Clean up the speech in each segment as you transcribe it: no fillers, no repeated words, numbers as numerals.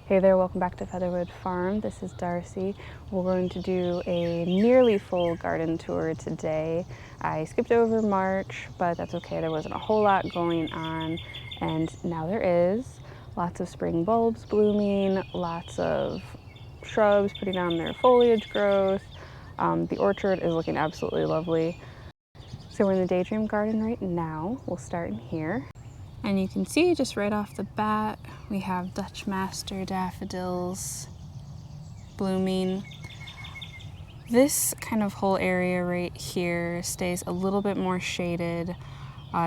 Hey there, welcome back to Featherwood Farm. This is Darcy. We're going to do a nearly full garden tour today. I skipped over March, but that's okay. There wasn't a whole lot going on, and now there is. Lots of spring bulbs blooming, lots of shrubs putting on their foliage growth. The orchard is looking absolutely lovely. So we're in the Daydream Garden right now. We'll start in here. And you can see just right off the bat, we have Dutch Master daffodils blooming. This kind of whole area right here stays a little bit more shaded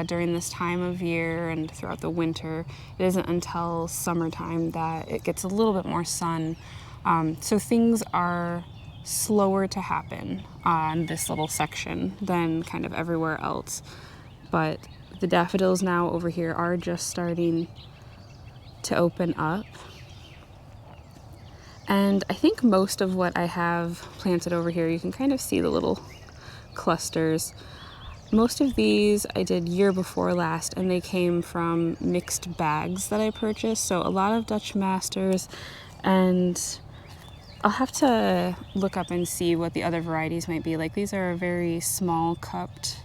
during this time of year and throughout the winter. It isn't until summertime that it gets a little bit more sun. So things are slower to happen on this little section than kind of everywhere else. But the daffodils now over here are just starting to open up. And I think most of what I have planted over here, you can kind of see the little clusters. Most of these I did year before last, and they came from mixed bags that I purchased. So a lot of Dutch Masters, and I'll have to look up and see what the other varieties might be. Like, these are a very small cupped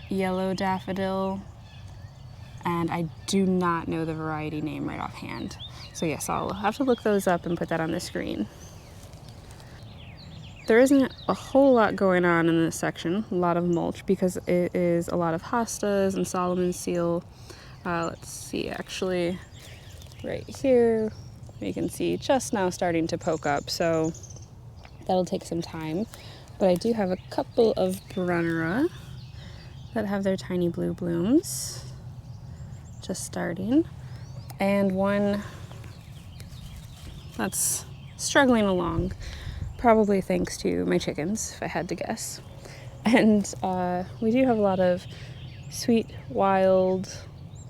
yellow daffodil, and I do not know the variety name right offhand. So yes, I'll have to look those up and put that on the screen. There isn't a whole lot going on in this section, a lot of mulch, because it is a lot of hostas and Solomon seal. Let's see, actually, right here, you can see just now starting to poke up, so that'll take some time. But I do have a couple of Brunnera that have their tiny blue blooms just starting, and one that's struggling along, probably thanks to my chickens, if I had to guess. And we do have a lot of sweet wild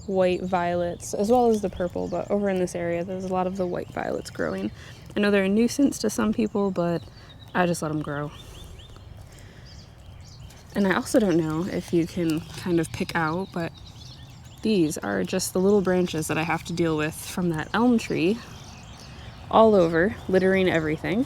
white violets, as well as the purple, but over in this area there's a lot of the white violets growing. I know they're a nuisance to some people, but I just let them grow. And I also don't know if you can kind of pick out, but these are just the little branches that I have to deal with from that elm tree all over, littering everything.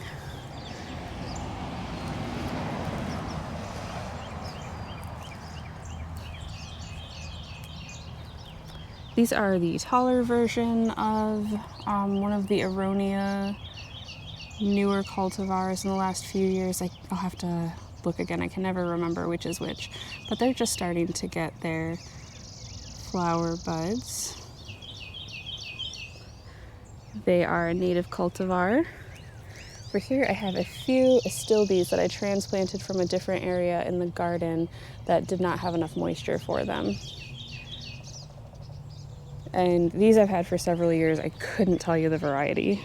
These are the taller version of one of the Aronia newer cultivars in the last few years. I'll have to look again. I can never remember which is which, but they're just starting to get their flower buds. They are a native cultivar. Over here I have a few astilbes that I transplanted from a different area in the garden that did not have enough moisture for them. And these I've had for several years. I couldn't tell you the variety.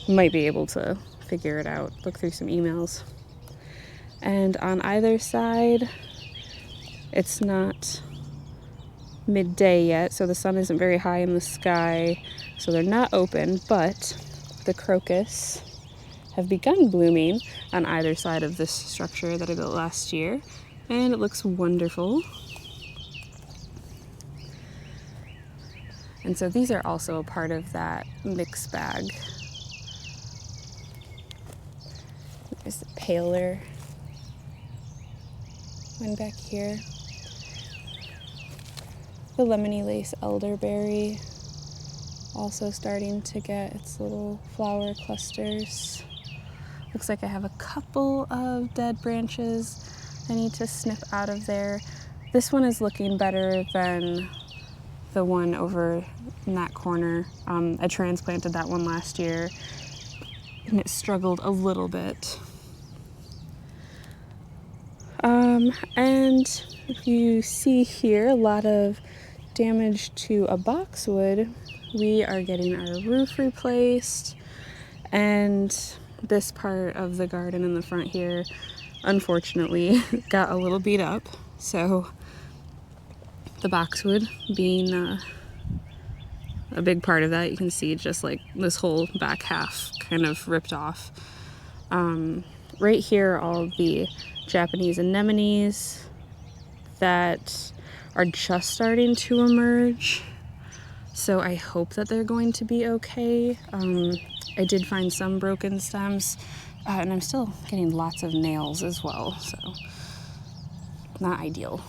Might be able to figure it out, look through some emails. And on either side, it's not midday yet, so the sun isn't very high in the sky, so they're not open, but the crocus have begun blooming on either side of this structure that I built last year, and it looks wonderful. And so these are also a part of that mix bag. There's the paler one back here. The lemony lace elderberry also starting to get its little flower clusters. Looks like I have a couple of dead branches I need to snip out of there. This one is looking better than the one over in that corner. I transplanted that one last year and it struggled a little bit. And if you see here a lot of damage to a boxwood, we are getting our roof replaced, and this part of the garden in the front here unfortunately got a little beat up, so the boxwood being a big part of that. You can see just like this whole back half kind of ripped off. Right here are all the Japanese anemones that are just starting to emerge. So I hope that they're going to be okay. I did find some broken stems, and I'm still getting lots of nails as well, so not ideal.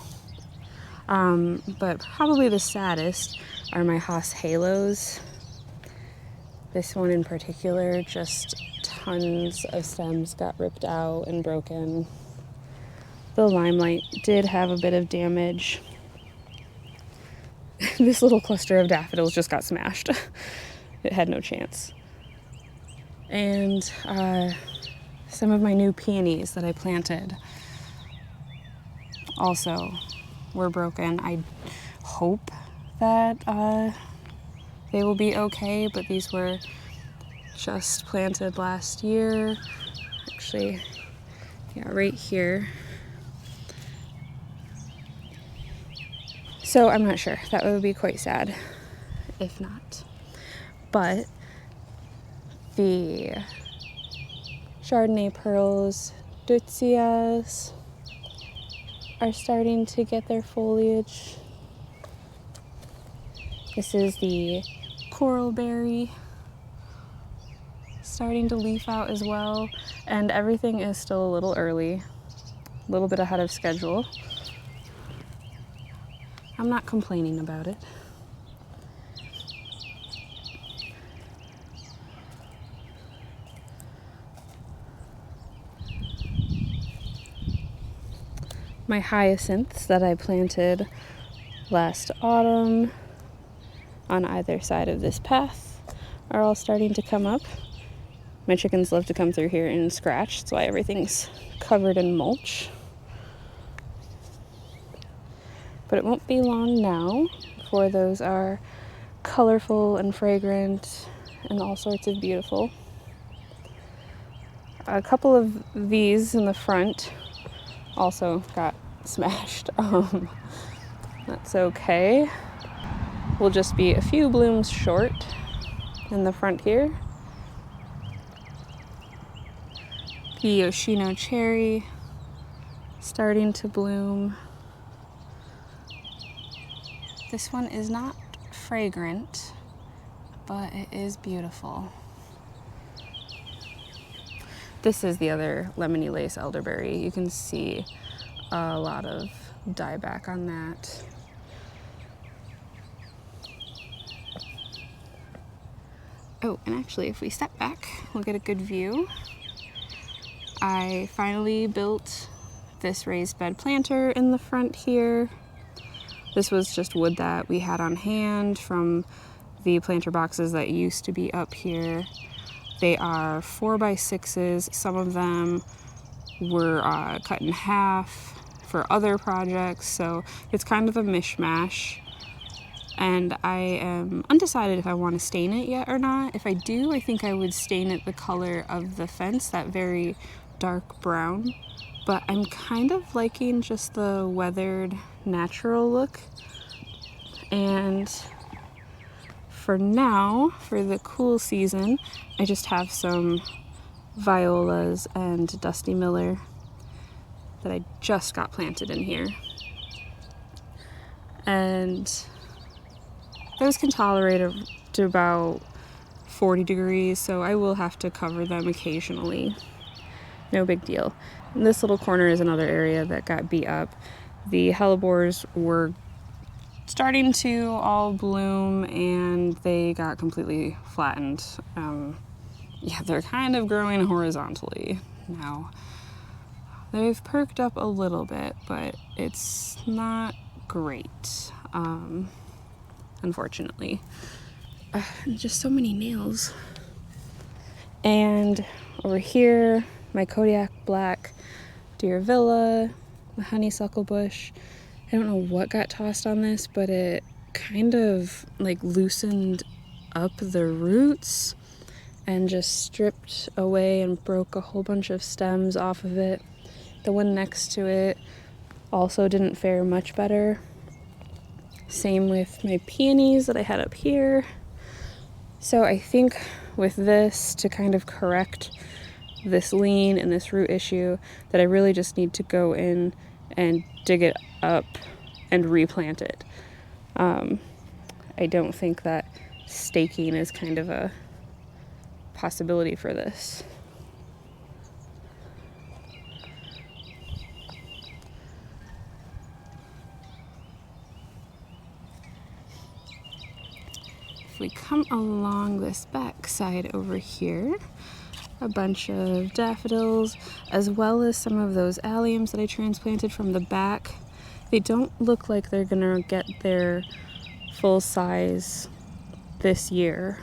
But probably the saddest are my Haas halos. This one in particular, just tons of stems got ripped out and broken. The limelight did have a bit of damage. This little cluster of daffodils just got smashed. It had no chance. And some of my new peonies that I planted also were broken. I hope that they will be okay, but these were just planted last year. Actually, yeah, right here. So I'm not sure. That would be quite sad if not. But the Chardonnay pearls, deutzias, are starting to get their foliage. This is the coralberry, starting to leaf out as well, and everything is still a little early, a little bit ahead of schedule. I'm not complaining about it. My hyacinths that I planted last autumn on either side of this path are all starting to come up. My chickens love to come through here and scratch. That's why everything's covered in mulch. But it won't be long now before those are colorful and fragrant and all sorts of beautiful. A couple of these in the front also got smashed. That's okay. We'll just be a few blooms short in the front here. The Yoshino cherry starting to bloom. This one is not fragrant, but it is beautiful. This is the other lemony lace elderberry. You can see a lot of dieback on that. Oh, and actually, if we step back, we'll get a good view. I finally built this raised bed planter in the front here. This was just wood that we had on hand from the planter boxes that used to be up here. They are 4x6s. Some of them were cut in half for other projects, so it's kind of a mishmash. And I am undecided if I want to stain it yet or not. If I do, I think I would stain it the color of the fence, that very dark brown. But I'm kind of liking just the weathered natural look. And for now, for the cool season, I just have some violas and Dusty Miller that I just got planted in here. And those can tolerate to about 40 degrees, so I will have to cover them occasionally. No big deal. And this little corner is another area that got beat up. The hellebores were starting to all bloom and they got completely flattened. Yeah, they're kind of growing horizontally now. They've perked up a little bit, but it's not great, unfortunately. Just so many nails. And over here, my Kodiak Black Deer Villa, the honeysuckle bush. I don't know what got tossed on this, but it kind of like loosened up the roots and just stripped away and broke a whole bunch of stems off of it. The one next to it also didn't fare much better. Same with my peonies that I had up here. So I think with this, to kind of correct this lean and this root issue, that I really just need to go in and dig it up and replant it. I don't think that staking is kind of a possibility for this. If we come along this back side over here, a bunch of daffodils, as well as some of those alliums that I transplanted from the back. They don't look like they're gonna get their full size this year,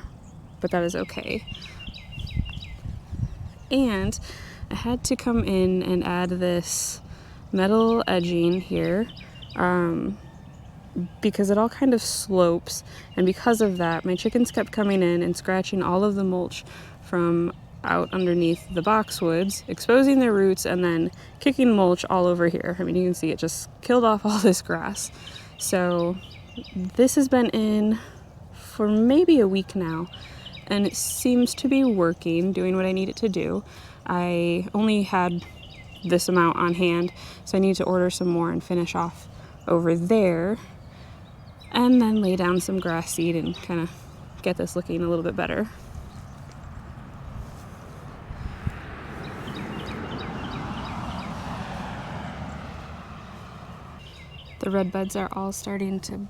but that is okay. And I had to come in and add this metal edging here because it all kind of slopes, and because of that my chickens kept coming in and scratching all of the mulch from out underneath the boxwoods, exposing their roots, and then kicking mulch all over here. I mean, you can see it just killed off all this grass. So this has been in for maybe a week now, and it seems to be working, doing what I need it to do. I only had this amount on hand, so I need to order some more and finish off over there, and then lay down some grass seed and kind of get this looking a little bit better. The redbuds are all starting to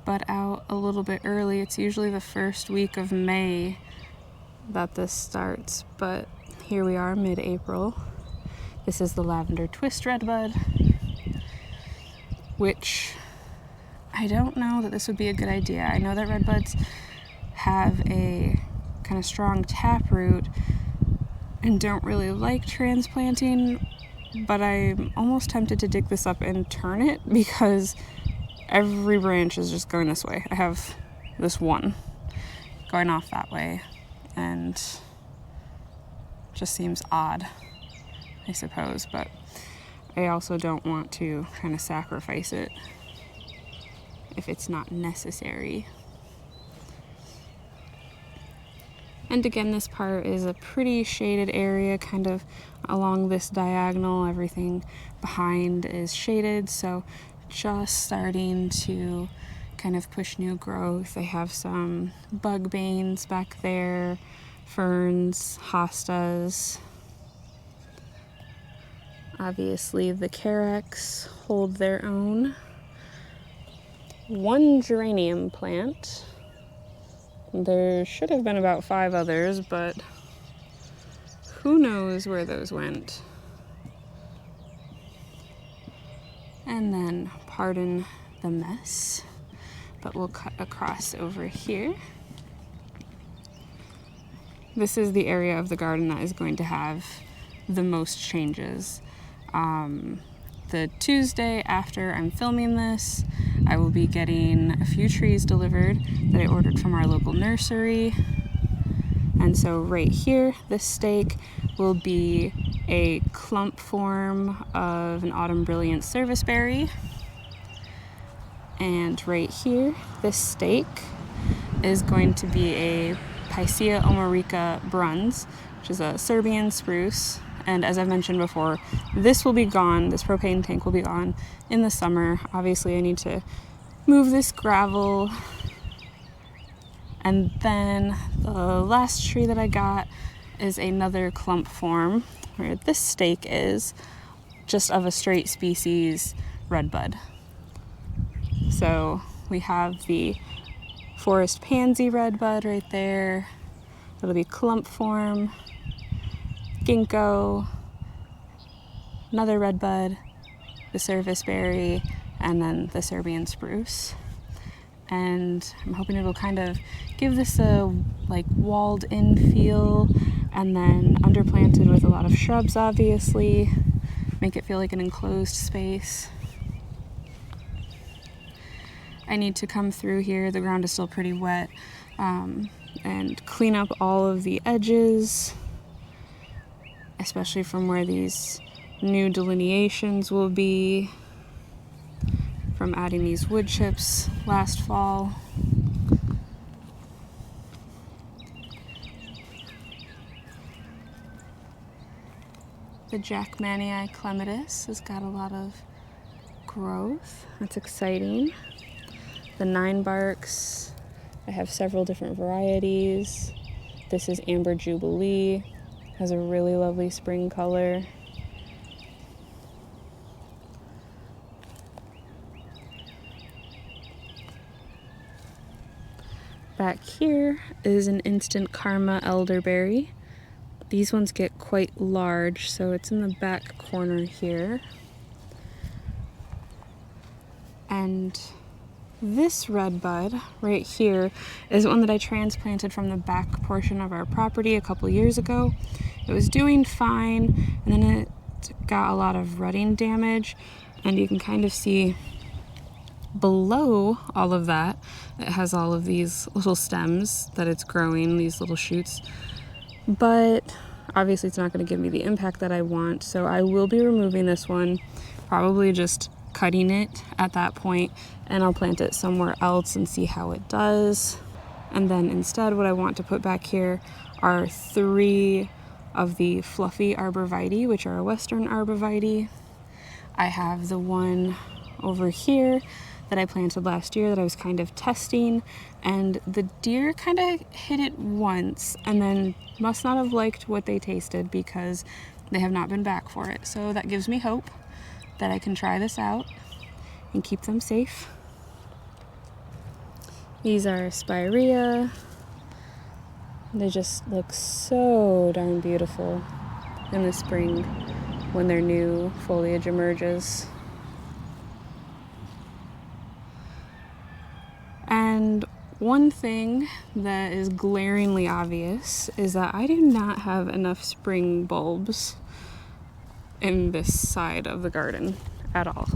bud out a little bit early. It's usually the first week of May that this starts, but here we are, mid-April. This is the lavender twist redbud, which I don't know that this would be a good idea. I know that redbuds have a kind of strong taproot and don't really like transplanting, but I'm almost tempted to dig this up and turn it because every branch is just going this way. I have this one going off that way, and just seems odd, I suppose, but I also don't want to kind of sacrifice it if it's not necessary. And again, this part is a pretty shaded area, kind of along this diagonal. Everything behind is shaded, so just starting to kind of push new growth. I have some bug banes back there, ferns, hostas. Obviously the carex hold their own. One geranium plant. There should have been about 5 others, but who knows where those went. And then, pardon the mess, but we'll cut across over here. This is the area of the garden that is going to have the most changes. The Tuesday after I'm filming this, I will be getting a few trees delivered that I ordered from our local nursery. And so right here, this stake will be a clump form of an autumn brilliant serviceberry. And right here, this stake is going to be a Picea omerica bruns, which is a Serbian spruce. And as I've mentioned before, this will be gone, this propane tank will be gone in the summer. Obviously I need to move this gravel. And then the last tree that I got is another clump form, where this stake is just of a straight species redbud. So we have the forest pansy redbud right there. It'll be clump form, ginkgo, another redbud, the serviceberry, and then the Serbian spruce. And I'm hoping it'll kind of give this a like walled in feel, and then underplanted with a lot of shrubs, obviously, make it feel like an enclosed space. I need to come through here, the ground is still pretty wet, and clean up all of the edges, especially from where these new delineations will be from adding these wood chips last fall. The Jackmanii clematis has got a lot of growth. That's exciting. The 9 barks I have several different varieties. This is Amber Jubilee, has a really lovely spring color. Back here is an instant karma elderberry. These ones get quite large, so it's in the back corner here. And this red bud right here is one that I transplanted from the back portion of our property a couple years ago. It was doing fine, and then it got a lot of rutting damage, and you can kind of see below all of that, it has all of these little stems that it's growing, these little shoots. But obviously it's not going to give me the impact that I want, so I will be removing this one, probably just cutting it at that point, and I'll plant it somewhere else and see how it does. And then instead what I want to put back here are 3 of the fluffy arborvitae, which are a western arborvitae. I have the one over here that I planted last year that I was kind of testing, and the deer kind of hit it once and then must not have liked what they tasted because they have not been back for it. So that gives me hope that I can try this out and keep them safe. These are spirea. They just look so darn beautiful in the spring when their new foliage emerges. And one thing that is glaringly obvious is that I do not have enough spring bulbs in this side of the garden at all.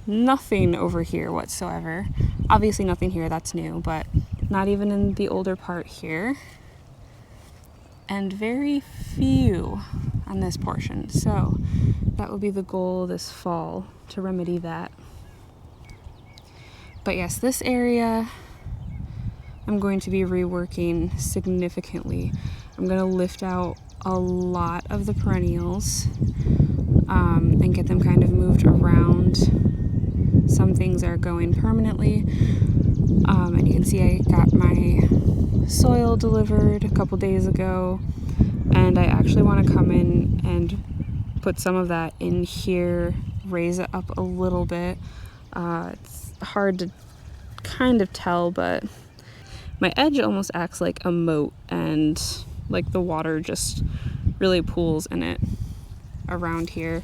Nothing over here whatsoever. Obviously nothing here, that's new, but not even in the older part here. And very few on this portion. So that will be the goal this fall, to remedy that. But yes, this area I'm going to be reworking significantly. I'm going to lift out a lot of the perennials and get them kind of moved around. Some things are going permanently. And you can see I got my soil delivered a couple days ago, and I actually want to come in and put some of that in here, raise it up a little bit. It's hard to kind of tell, but my edge almost acts like a moat, and like the water just really pools in it around here.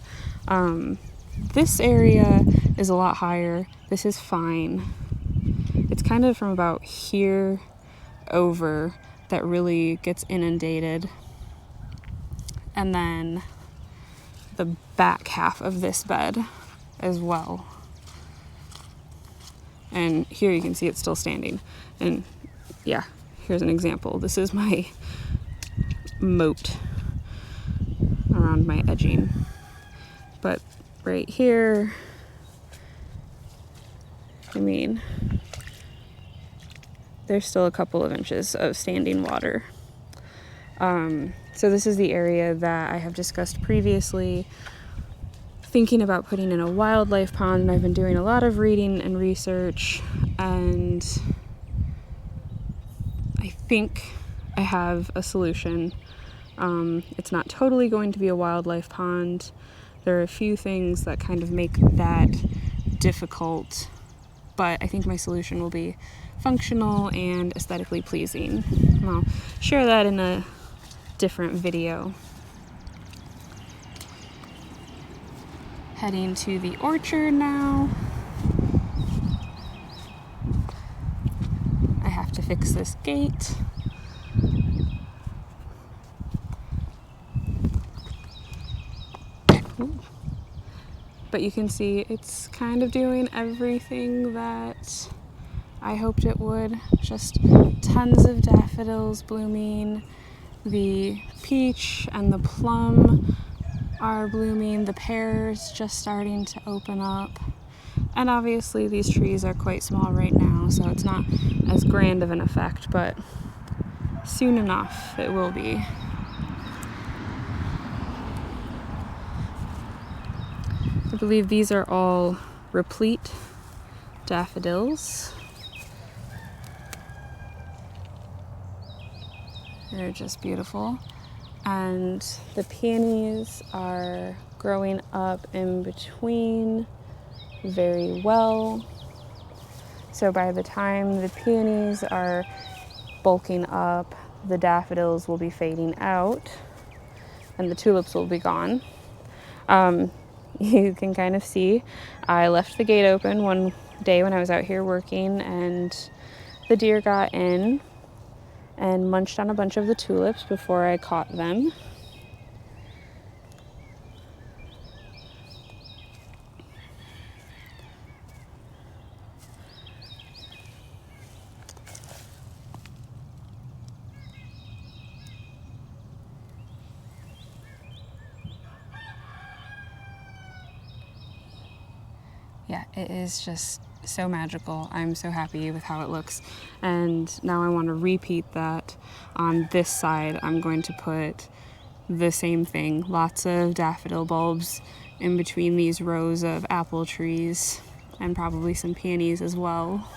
This area is a lot higher. This is fine. It's kind of from about here over that really gets inundated, and then the back half of this bed as well. And here you can see it's still standing. And yeah, here's an example. This is my moat around my edging. But right here, I mean, there's still a couple of inches of standing water. So this is the area that I have discussed previously, thinking about putting in a wildlife pond, and I've been doing a lot of reading and research, and I think I have a solution. It's not totally going to be a wildlife pond. There are a few things that kind of make that difficult, but I think my solution will be functional and aesthetically pleasing. I'll share that in a different video. Heading to the orchard now. I have to fix this gate. Ooh. But you can see it's kind of doing everything that I hoped it would. Just tons of daffodils blooming. The peach and the plum are blooming. The pears just starting to open up. And obviously these trees are quite small right now, so it's not as grand of an effect, but soon enough it will be. I believe these are all replete daffodils. They're just beautiful. And the peonies are growing up in between very well. So by the time the peonies are bulking up, the daffodils will be fading out and the tulips will be gone. You can kind of see I left the gate open one day when I was out here working, and the deer got in and munched on a bunch of the tulips before I caught them. Yeah, it is just so magical. I'm so happy with how it looks. And now I want to repeat that on this side. I'm going to put the same thing. Lots of daffodil bulbs in between these rows of apple trees, and probably some peonies as well.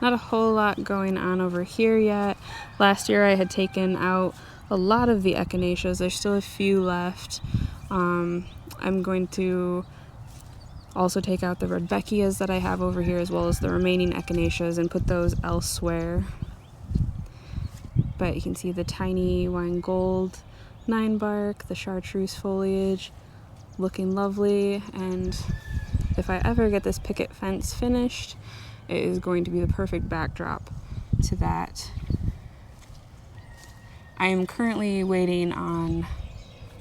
Not a whole lot going on over here yet. Last year I had taken out a lot of the echinaceas. There's still a few left. I'm going to also take out the rudbeckias that I have over here, as well as the remaining echinaceas, and put those elsewhere. But you can see the tiny wine gold 9-bark, the chartreuse foliage looking lovely. And if I ever get this picket fence finished, it is going to be the perfect backdrop to that. I am currently waiting on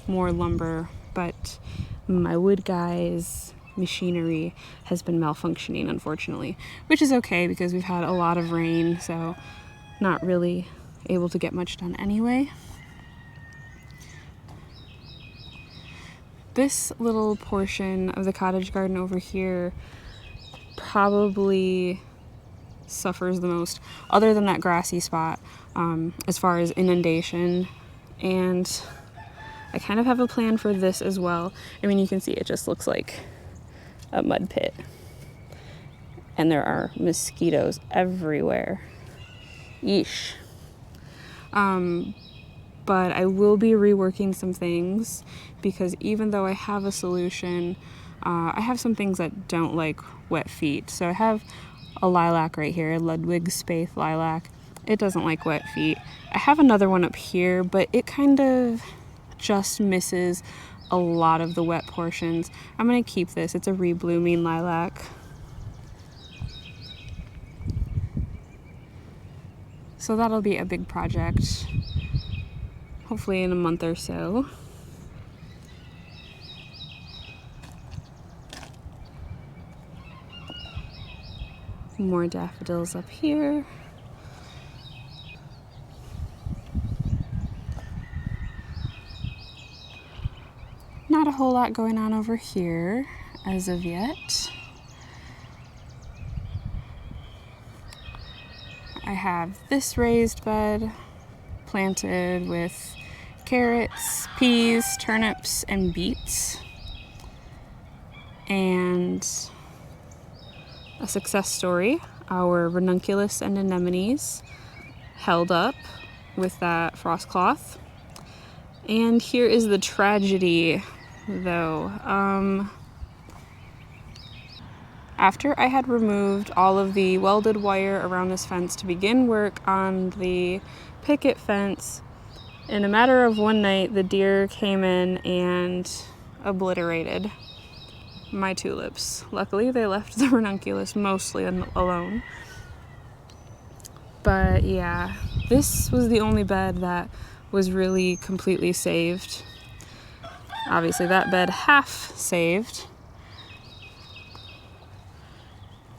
more lumber, but my wood guy's machinery has been malfunctioning, unfortunately, which is okay because we've had a lot of rain, so not really able to get much done anyway. This little portion of the cottage garden over here probably suffers the most, other than that grassy spot, as far as inundation. And I kind of have a plan for this as well. I mean, you can see it just looks like a mud pit, and there are mosquitoes everywhere. Yeesh. But I will be reworking some things, because even though I have a solution, I have some things that don't like wet feet. So I have a lilac right here, Ludwig Spaeth lilac. It doesn't like wet feet. I have another one up here, but it kind of just misses a lot of the wet portions. I'm gonna keep this. It's a reblooming lilac. So that'll be a big project, hopefully in a month or so. More daffodils up here. Not a whole lot going on over here as of yet. I have this raised bed planted with carrots, peas, turnips, and beets. And a success story, our ranunculus and anemones held up with that frost cloth. And here is the tragedy, though. After I had removed all of the welded wire around this fence to begin work on the picket fence, in a matter of one night, the deer came in and obliterated my tulips. Luckily, they left the ranunculus mostly alone. But yeah, this was the only bed that was really completely saved. Obviously, that bed half saved.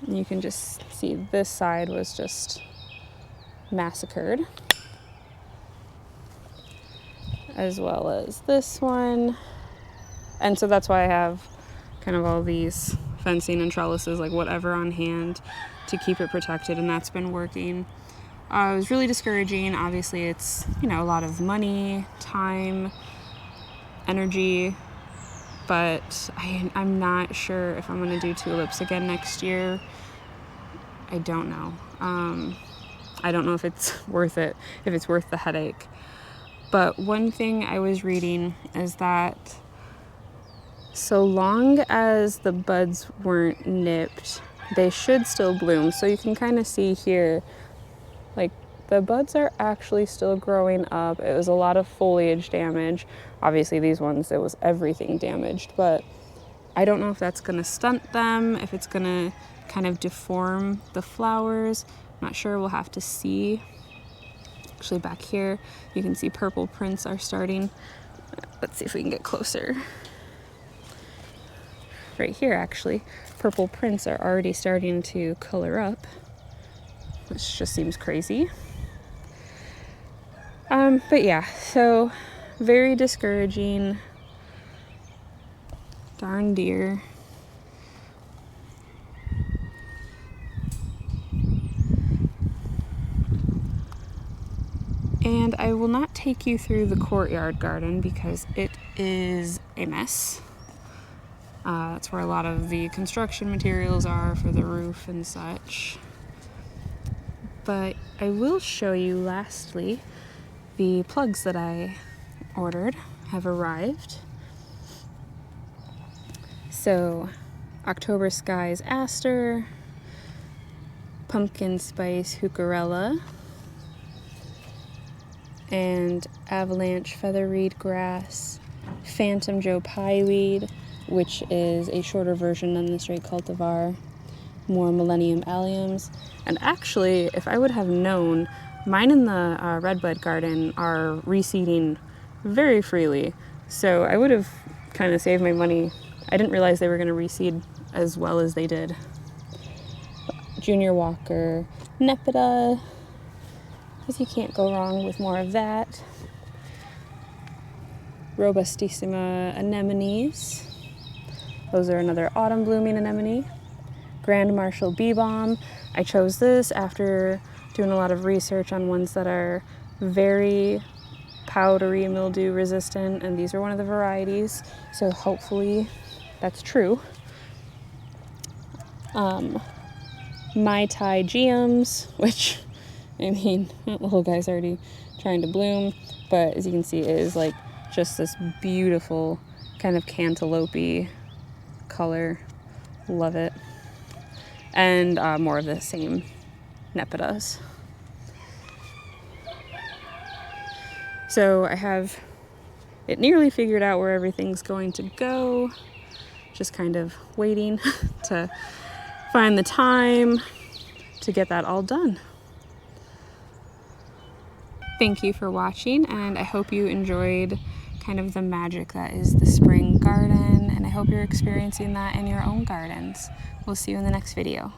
And you can just see this side was just massacred, as well as this one. And so that's why I have kind of all these fencing and trellises, like whatever on hand to keep it protected, and that's been working. It was really discouraging. Obviously, it's, a lot of money, time, energy, but I'm not sure if I'm gonna do tulips again next year. I don't know. I don't know if it's worth it, if it's worth the headache. But one thing I was reading is that so long as the buds weren't nipped, they should still bloom. So you can kind of see here, like the buds are actually still growing up. It was a lot of foliage damage. Obviously these ones, it was everything damaged, but I don't know if that's gonna stunt them, if it's gonna kind of deform the flowers. I'm not sure, we'll have to see. Actually back here, you can see purple prints are starting. Let's see if we can get closer. Right here, actually, purple prints are already starting to color up, which just seems crazy. But yeah, so very discouraging. Darn deer. And I will not take you through the courtyard garden because it is a mess. That's where a lot of the construction materials are for the roof and such. But I will show you lastly, the plugs that I ordered have arrived. So October Skies Aster, Pumpkin Spice Heucherella, and Avalanche Featherweed Grass, Phantom Joe Pieweed, which is a shorter version than the straight cultivar, more Millennium Alliums. And actually, if I would have known, mine in the redbud garden are reseeding very freely, so I would have kind of saved my money. I didn't realize they were going to reseed as well as they did. Junior Walker Nepeta, because you can't go wrong with more of that. Robustissima anemones. Those are another autumn blooming anemone. Grand Marshal Bee Balm. I chose this after doing a lot of research on ones that are very powdery mildew resistant, and these are one of the varieties, so hopefully that's true. Mai Tai Geums, which, I mean, the little guy's already trying to bloom, but as you can see, it is like just this beautiful kind of cantaloupe color. Love it. And more of the same Nepetas. So I have it nearly figured out where everything's going to go. Just kind of waiting to find the time to get that all done. Thank you for watching, and I hope you enjoyed kind of the magic that is the spring garden, and I hope you're experiencing that in your own gardens. We'll see you in the next video.